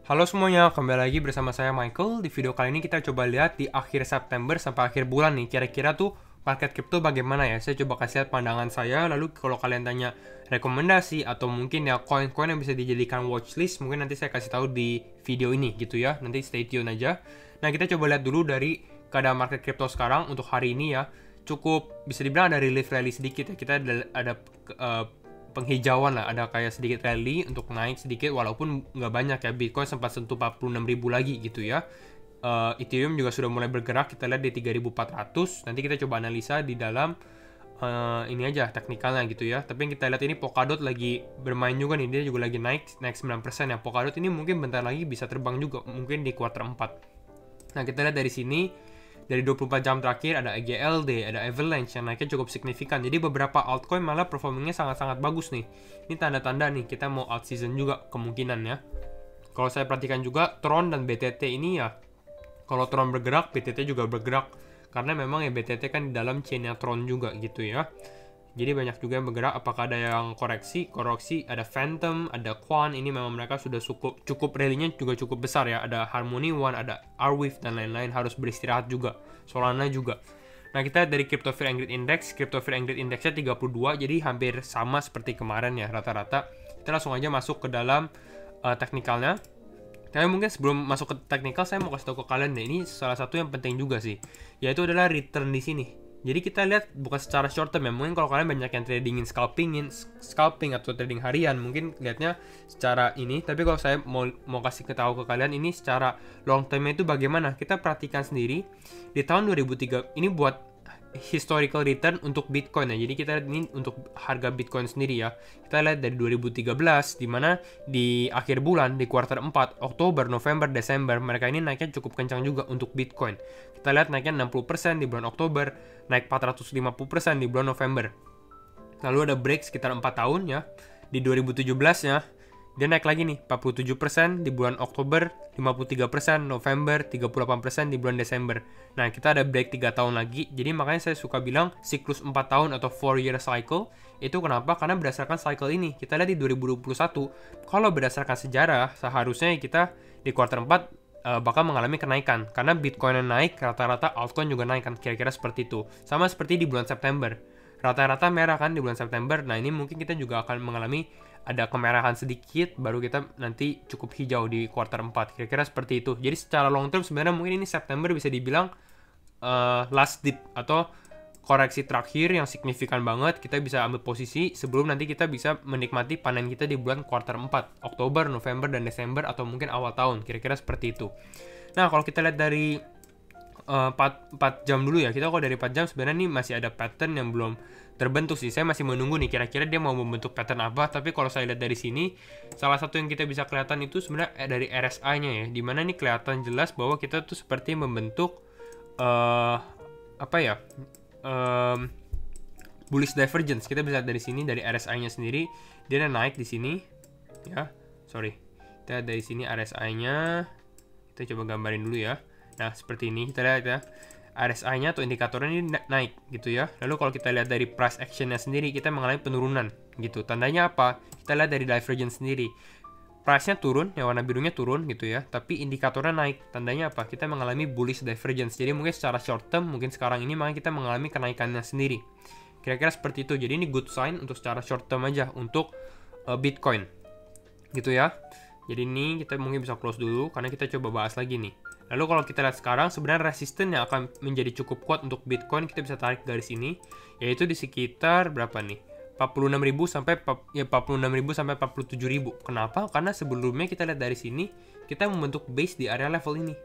Halo semuanya, kembali lagi bersama saya Michael. Di video kali ini kita coba lihat di akhir September sampai akhir bulan nih, kira-kira tuh market crypto bagaimana ya. Saya coba kasih lihat pandangan saya, lalu kalau kalian tanya rekomendasi atau mungkin ya koin-koin yang bisa dijadikan watchlist, mungkin nanti saya kasih tahu di video ini gitu ya. Nanti stay tune aja. Nah, kita coba lihat dulu dari keadaan market crypto sekarang untuk hari ini ya. Cukup bisa dibilang ada relief rally sedikit ya. Kita ada penghijauan lah, ada kayak sedikit rally untuk naik sedikit walaupun nggak banyak ya. Bitcoin sempat sentuh 46.000 lagi gitu ya. Ethereum juga sudah mulai bergerak, kita lihat di 3.400. Nanti kita coba analisa di dalam ini aja teknikalnya gitu ya. Tapi yang kita lihat ini Polkadot lagi bermain juga nih, dia juga lagi naik 9% ya. Polkadot ini mungkin bentar lagi bisa terbang juga, mungkin di kuartal 4. Nah, kita lihat dari sini, dari 24 jam terakhir ada EGLD, ada Avalanche yang naiknya cukup signifikan. Jadi beberapa altcoin malah performingnya sangat-sangat bagus nih. Ini tanda-tanda nih kita mau out season juga kemungkinan ya. Kalau saya perhatikan juga Tron dan BTT ini ya, kalau Tron bergerak, BTT juga bergerak. Karena memang ya BTT kan di dalam chainnya Tron juga gitu ya. Jadi banyak juga yang bergerak, apakah ada yang koreksi, ada Phantom, ada Quan, ini memang mereka sudah cukup rally-nya juga cukup besar ya, ada Harmony One, ada Arweave, dan lain-lain harus beristirahat juga, Solana juga. Nah, kita dari Crypto Fear and Greed Index, Crypto Fear and Greed Index-nya 32, jadi hampir sama seperti kemarin ya, rata-rata. Kita langsung aja masuk ke dalam teknikalnya. Tapi mungkin sebelum masuk ke teknikal, saya mau kasih tahu ke kalian deh, ini salah satu yang penting juga sih, yaitu adalah return di sini. Jadi kita lihat bukan secara short term ya, mungkin kalau kalian banyak yang tradingin scalping atau trading harian, mungkin lihatnya secara ini. Tapi kalau saya mau kasih tahu ke kalian ini secara long termnya itu bagaimana, kita perhatikan sendiri di tahun 2003 ini buat historical return untuk Bitcoin ya. Jadi kita lihat ini untuk harga Bitcoin sendiri ya. Kita lihat dari 2013 di mana di akhir bulan di kuartal 4, Oktober, November, Desember mereka ini naiknya cukup kencang juga untuk Bitcoin. Kita lihat naiknya 60% di bulan Oktober, naik 450% di bulan November. Lalu ada break sekitar 4 tahun ya. Di 2017 ya, dia naik lagi nih 47% di bulan Oktober, 53% November, 38% di bulan Desember. Nah, kita ada break 3 tahun lagi. Jadi makanya saya suka bilang siklus 4 tahun atau 4-year cycle. Itu kenapa? Karena berdasarkan cycle ini. Kita lihat di 2021, kalau berdasarkan sejarah, seharusnya kita di kuartal 4 bakal mengalami kenaikan. Karena Bitcoin yang naik, rata-rata altcoin juga naik kan. Kira-kira seperti itu. Sama seperti di bulan September. Rata-rata merah kan di bulan September. Nah, ini mungkin kita juga akan mengalami ada kemerahan sedikit, baru kita nanti cukup hijau di kuartal 4. Kira-kira seperti itu. Jadi secara long term sebenarnya mungkin ini September bisa dibilang last dip atau koreksi terakhir yang signifikan banget. Kita bisa ambil posisi sebelum nanti kita bisa menikmati panen kita di bulan kuartal 4, Oktober, November, dan Desember, atau mungkin awal tahun. Kira-kira seperti itu. Nah, kalau kita lihat dari 4 jam dulu ya, kita kalau dari 4 jam sebenarnya nih masih ada pattern yang belum terbentuk sih. Saya masih menunggu nih kira-kira dia mau membentuk pattern apa. Tapi kalau saya lihat dari sini, salah satu yang kita bisa kelihatan itu sebenarnya dari RSI-nya ya, dimana nih kelihatan jelas bahwa kita tuh seperti membentuk apa ya, bullish divergence. Kita bisa lihat dari sini, dari RSI-nya sendiri dia naik di sini ya. Kita dari sini RSI-nya, kita coba gambarin dulu ya. Nah, seperti ini kita lihat ya, RSI-nya atau indikatornya ini naik gitu ya. Lalu kalau kita lihat dari price action-nya sendiri, kita mengalami penurunan gitu. Tandanya apa? Kita lihat dari divergence sendiri. Price-nya turun, yang warna birunya turun gitu ya, tapi indikatornya naik. Tandanya apa? Kita mengalami bullish divergence. Jadi mungkin secara short term, mungkin sekarang ini maka kita mengalami kenaikannya sendiri. Kira-kira seperti itu. Jadi ini good sign untuk secara short term aja untuk Bitcoin. Gitu ya. Jadi ini kita mungkin bisa close dulu karena kita coba bahas lagi nih. Lalu kalau kita lihat sekarang, sebenarnya resisten yang akan menjadi cukup kuat untuk Bitcoin, kita bisa tarik garis ini, yaitu di sekitar berapa nih? 46.000 sampai 47.000. Kenapa? Karena sebelumnya kita lihat dari sini, kita membentuk base di area level ini.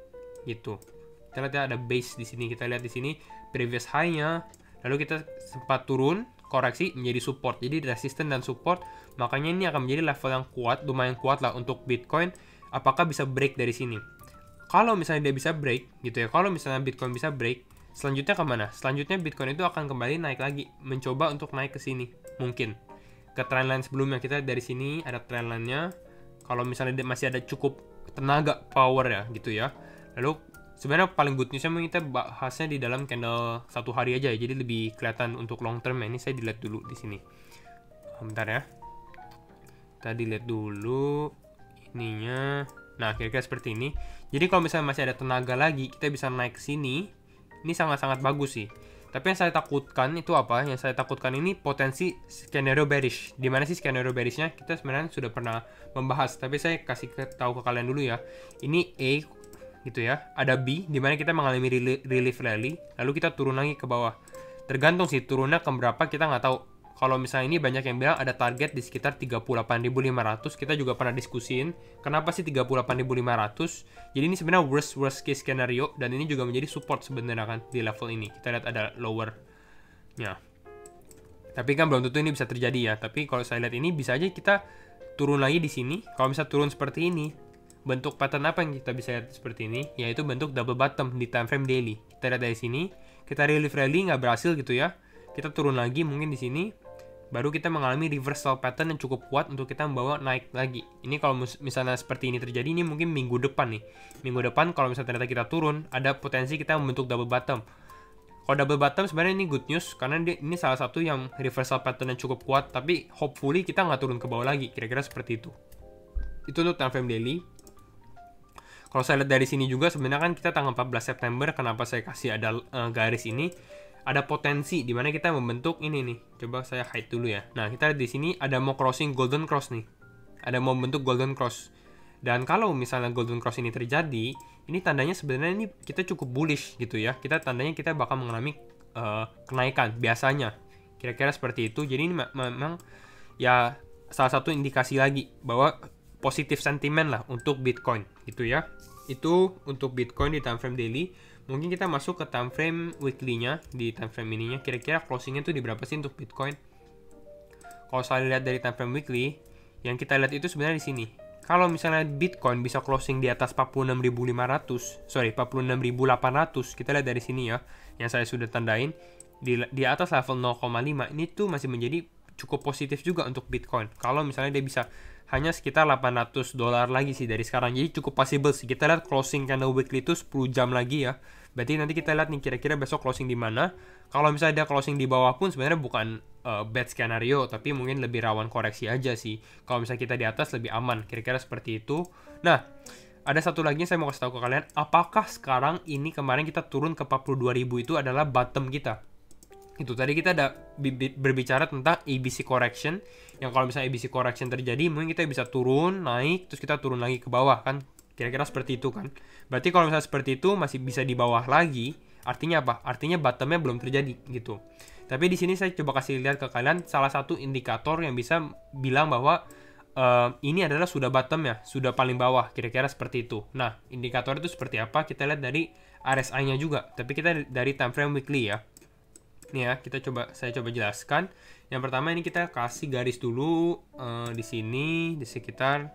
Gitu. Kita lihat ya, ada base di sini. Kita lihat di sini previous high-nya. Lalu kita sempat turun, koreksi menjadi support. Jadi resisten dan support, makanya ini akan menjadi level yang kuat, lumayan kuat lah untuk Bitcoin. Apakah bisa break dari sini? Kalau misalnya dia bisa break gitu ya, kalau misalnya Bitcoin bisa break, selanjutnya kemana? Selanjutnya Bitcoin itu akan kembali naik lagi, mencoba untuk naik ke sini, mungkin ke trendline sebelumnya. Kita dari sini ada trendline-nya. Kalau misalnya dia masih ada cukup tenaga, power ya gitu ya. Lalu sebenarnya paling good newsnya kita bahasnya di dalam candle 1 hari aja ya, jadi lebih kelihatan untuk long term ya. Ini saya dilihat dulu di sini. Bentar ya. Kita dilihat dulu ininya. Nah, kira-kira seperti ini. Jadi kalau misalnya masih ada tenaga lagi, kita bisa naik ke sini. Ini sangat-sangat bagus sih. Tapi yang saya takutkan itu apa? Yang saya takutkan ini potensi skenario bearish. Dimana sih skenario bearishnya? Kita sebenarnya sudah pernah membahas. Tapi saya kasih tahu ke kalian dulu ya. Ini A gitu ya. Ada B, dimana kita mengalami relief rally. Lalu kita turun lagi ke bawah. Tergantung sih turunnya ke berapa, kita nggak tahu. Kalau misalnya ini banyak yang bilang ada target di sekitar 38.500. Kita juga pernah diskusin kenapa sih 38.500. Jadi ini sebenarnya worst case scenario, dan ini juga menjadi support sebenarnya kan di level ini. Kita lihat ada lower nya. Tapi kan belum tentu ini bisa terjadi ya. Tapi kalau saya lihat ini bisa aja kita turun lagi di sini. Kalau misalnya turun seperti ini, bentuk pattern apa yang kita bisa lihat seperti ini? Yaitu bentuk double bottom di time frame daily. Kita lihat dari sini, kita relief rally nggak berhasil gitu ya. Kita turun lagi mungkin di sini. Baru kita mengalami reversal pattern yang cukup kuat untuk kita membawa naik lagi. Ini kalau misalnya seperti ini terjadi, ini mungkin minggu depan nih. Minggu depan kalau misalnya ternyata kita turun, ada potensi kita membentuk double bottom. Kalau double bottom sebenarnya ini good news, karena ini salah satu yang reversal pattern yang cukup kuat, tapi hopefully kita nggak turun ke bawah lagi, kira-kira seperti itu. Itu untuk time frame daily. Kalau saya lihat dari sini juga, sebenarnya kan kita tanggal 14 September, kenapa saya kasih ada garis ini? Ada potensi di mana kita membentuk ini nih. Coba saya hide dulu ya. Nah, kita lihat di sini ada mau crossing golden cross nih. Ada mau membentuk golden cross. Dan kalau misalnya golden cross ini terjadi, ini tandanya sebenarnya ini kita cukup bullish gitu ya. Tandanya kita bakal mengalami kenaikan biasanya. Kira-kira seperti itu. Jadi ini memang ya salah satu indikasi lagi bahwa positif sentimen lah untuk Bitcoin gitu ya. Itu untuk Bitcoin di time frame daily. Mungkin kita masuk ke time frame weekly-nya. Di time frame ininya kira-kira closing-nya tuh di berapa sih untuk Bitcoin? Kalau saya lihat dari time frame weekly, yang kita lihat itu sebenarnya di sini. Kalau misalnya Bitcoin bisa closing di atas 46.800, kita lihat dari sini ya, yang saya sudah tandain di atas level 0,5, ini tuh masih menjadi cukup positif juga untuk Bitcoin. Kalau misalnya dia bisa hanya sekitar $800 lagi sih dari sekarang. Jadi cukup possible sih. Kita lihat closing candle weekly itu 10 jam lagi ya. Berarti nanti kita lihat nih kira-kira besok closing di mana. Kalau misalnya dia closing di bawah pun sebenarnya bukan bad skenario, tapi mungkin lebih rawan koreksi aja sih. Kalau misalnya kita di atas lebih aman, kira-kira seperti itu. Nah, ada satu lagi yang saya mau kasih tahu ke kalian. Apakah sekarang ini kemarin kita turun ke 42.000 itu adalah bottom kita? Itu tadi kita ada berbicara tentang ABC correction, yang kalau misalnya ABC correction terjadi mungkin kita bisa turun, naik, terus kita turun lagi ke bawah kan, kira-kira seperti itu kan. Berarti kalau misalnya seperti itu masih bisa di bawah lagi, artinya apa? Artinya bottomnya belum terjadi gitu. Tapi di sini saya coba kasih lihat ke kalian salah satu indikator yang bisa bilang bahwa ini adalah sudah bottom ya, sudah paling bawah, kira-kira seperti itu. Nah, indikator itu seperti apa? Kita lihat dari RSI-nya juga, tapi kita dari time frame weekly ya. Nih ya, saya coba jelaskan. Yang pertama ini kita kasih garis dulu di sini di sekitar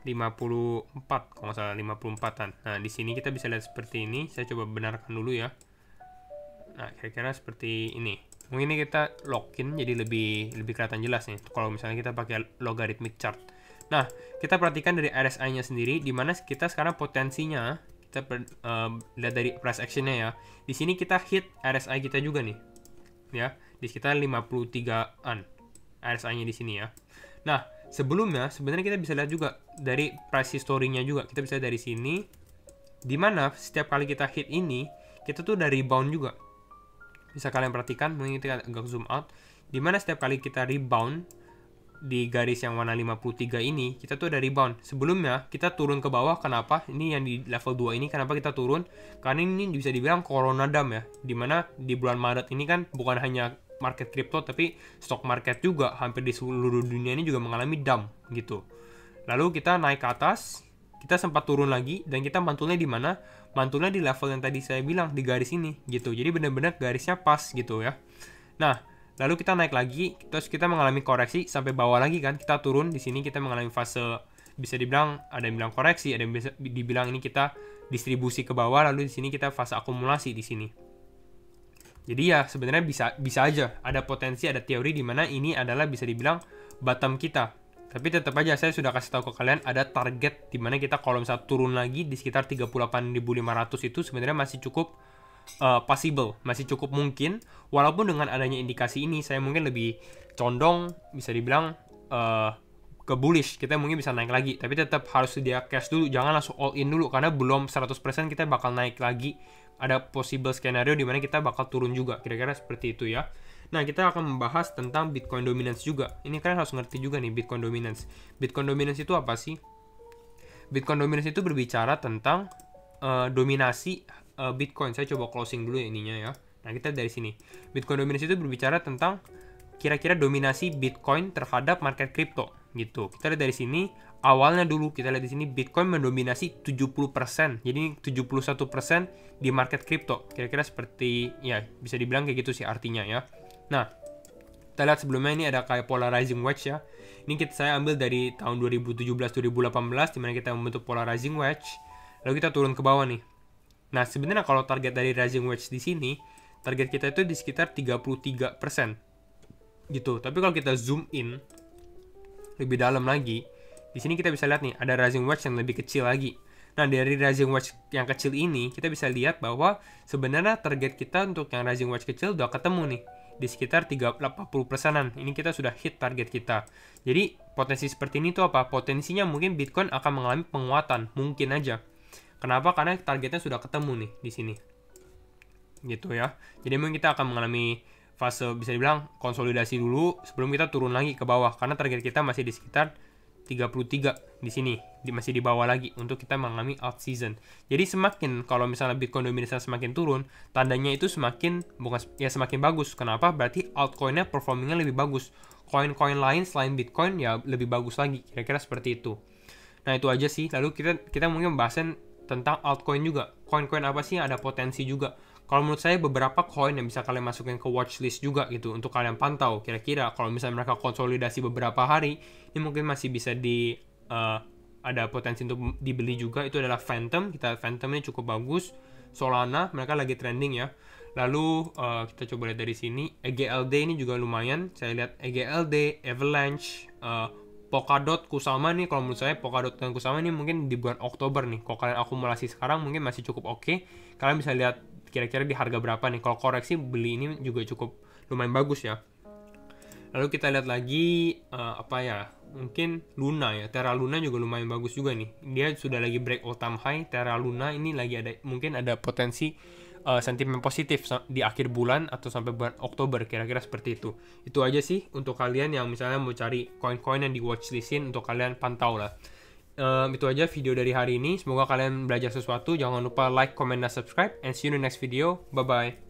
54, kalau nggak salah 54-an. Nah, di sini kita bisa lihat seperti ini. Saya coba benarkan dulu ya. Nah, kira-kira seperti ini. Mungkin ini kita login jadi lebih kelihatan jelas nih kalau misalnya kita pakai logarithmic chart. Nah, kita perhatikan dari RSI-nya sendiri, di mana kita sekarang potensinya kita lihat dari price action-nya ya. Di sini kita hit RSI kita juga nih. Ya, di sekitar 53-an RSI-nya di sini ya. Nah, sebelumnya sebenarnya kita bisa lihat juga dari price history-nya juga. Kita bisa lihat dari sini, di mana setiap kali kita hit ini, kita tuh dari rebound juga. Bisa kalian perhatikan, mungkin kita agak zoom out, di mana setiap kali kita rebound di garis yang warna 53 ini, kita tuh ada rebound. Sebelumnya kita turun ke bawah, kenapa? Ini yang di level 2 ini kenapa kita turun? Karena ini bisa dibilang corona dump ya. Dimana di bulan Maret ini kan bukan hanya market crypto, tapi stock market juga hampir di seluruh dunia ini juga mengalami dump gitu. Lalu kita naik ke atas, kita sempat turun lagi, dan kita mantulnya di mana? Mantulnya di level yang tadi saya bilang, di garis ini gitu. Jadi benar-benar garisnya pas gitu ya. Nah, lalu kita naik lagi, terus kita mengalami koreksi sampai bawah lagi kan, kita turun. Di sini kita mengalami fase, bisa dibilang ada yang bilang koreksi, ada yang bisa dibilang ini kita distribusi ke bawah, lalu di sini kita fase akumulasi di sini. Jadi ya sebenarnya bisa aja ada potensi, ada teori di mana ini adalah bisa dibilang bottom kita. Tapi tetap aja saya sudah kasih tahu ke kalian ada target di mana kita kalau misalnya turun lagi di sekitar 38.500 itu sebenarnya masih cukup possible, masih cukup mungkin. Walaupun dengan adanya indikasi ini saya mungkin lebih condong bisa dibilang ke bullish, kita mungkin bisa naik lagi. Tapi tetap harus sedia cash dulu, jangan langsung all in dulu, karena belum 100% kita bakal naik lagi. Ada possible skenario di mana kita bakal turun juga, kira-kira seperti itu ya. Nah, kita akan membahas tentang Bitcoin dominance juga. Ini kalian harus ngerti juga nih Bitcoin dominance. Bitcoin dominance itu apa sih? Bitcoin dominance itu berbicara tentang dominasi Bitcoin. Saya coba closing dulu ya ininya ya. Nah, kita dari sini. Bitcoin dominance itu berbicara tentang kira-kira dominasi Bitcoin terhadap market crypto gitu. Kita lihat dari sini, awalnya dulu kita lihat di sini Bitcoin mendominasi 70%. Jadi 71% di market crypto. Kira-kira seperti ya bisa dibilang kayak gitu sih artinya ya. Nah, kita lihat sebelumnya ini ada kayak polarizing wedge ya. Ini saya ambil dari tahun 2017-2018 dimana kita membentuk polarizing wedge. Lalu kita turun ke bawah nih. Nah, sebenarnya kalau target dari rising wedge di sini, target kita itu di sekitar 33%. Gitu. Tapi kalau kita zoom in lebih dalam lagi, di sini kita bisa lihat nih ada rising wedge yang lebih kecil lagi. Nah, dari rising wedge yang kecil ini kita bisa lihat bahwa sebenarnya target kita untuk yang rising wedge kecil udah ketemu nih di sekitar 80%-an. Ini kita sudah hit target kita. Jadi potensi seperti ini tuh apa? Potensinya mungkin Bitcoin akan mengalami penguatan, mungkin aja. Kenapa? Karena targetnya sudah ketemu nih di sini. Gitu ya. Jadi mungkin kita akan mengalami fase bisa dibilang konsolidasi dulu sebelum kita turun lagi ke bawah, karena target kita masih di sekitar 33 di sini, masih di bawah lagi untuk kita mengalami out season. Jadi semakin kalau misalnya Bitcoin dominasi semakin turun, tandanya itu semakin semakin bagus. Kenapa? Berarti altcoinnya performingnya lebih bagus. Koin-koin lain selain Bitcoin ya lebih bagus lagi. Kira-kira seperti itu. Nah, itu aja sih. Lalu kita mungkin bahasin tentang altcoin juga. Koin-koin apa sih yang ada potensi juga? Kalau menurut saya beberapa koin yang bisa kalian masukin ke watchlist juga gitu untuk kalian pantau. Kira-kira kalau misalnya mereka konsolidasi beberapa hari, ini mungkin masih bisa ada potensi untuk dibeli juga. Itu adalah Phantom. Phantom ini cukup bagus. Solana, mereka lagi trending ya. Lalu kita coba lihat dari sini. EGLD ini juga lumayan. Saya lihat EGLD, Avalanche, Polkadot, Kusama nih. Kalau menurut saya Polkadot dan Kusama ini mungkin di bulan Oktober nih. Kalau kalian akumulasi sekarang mungkin masih cukup oke. Kalian bisa lihat kira-kira di harga berapa nih. Kalau koreksi beli ini juga cukup lumayan bagus ya. Lalu kita lihat lagi mungkin Luna ya. Terra Luna juga lumayan bagus juga nih. Dia sudah lagi break all time high. Terra Luna ini lagi mungkin ada potensi sentimen positif di akhir bulan atau sampai bulan Oktober, kira-kira seperti itu. Itu aja sih untuk kalian yang misalnya mau cari koin-koin yang di watchlistin untuk kalian pantau lah. Itu aja video dari hari ini. Semoga kalian belajar sesuatu. Jangan lupa like, comment, dan subscribe. And see you in the next video. Bye-bye.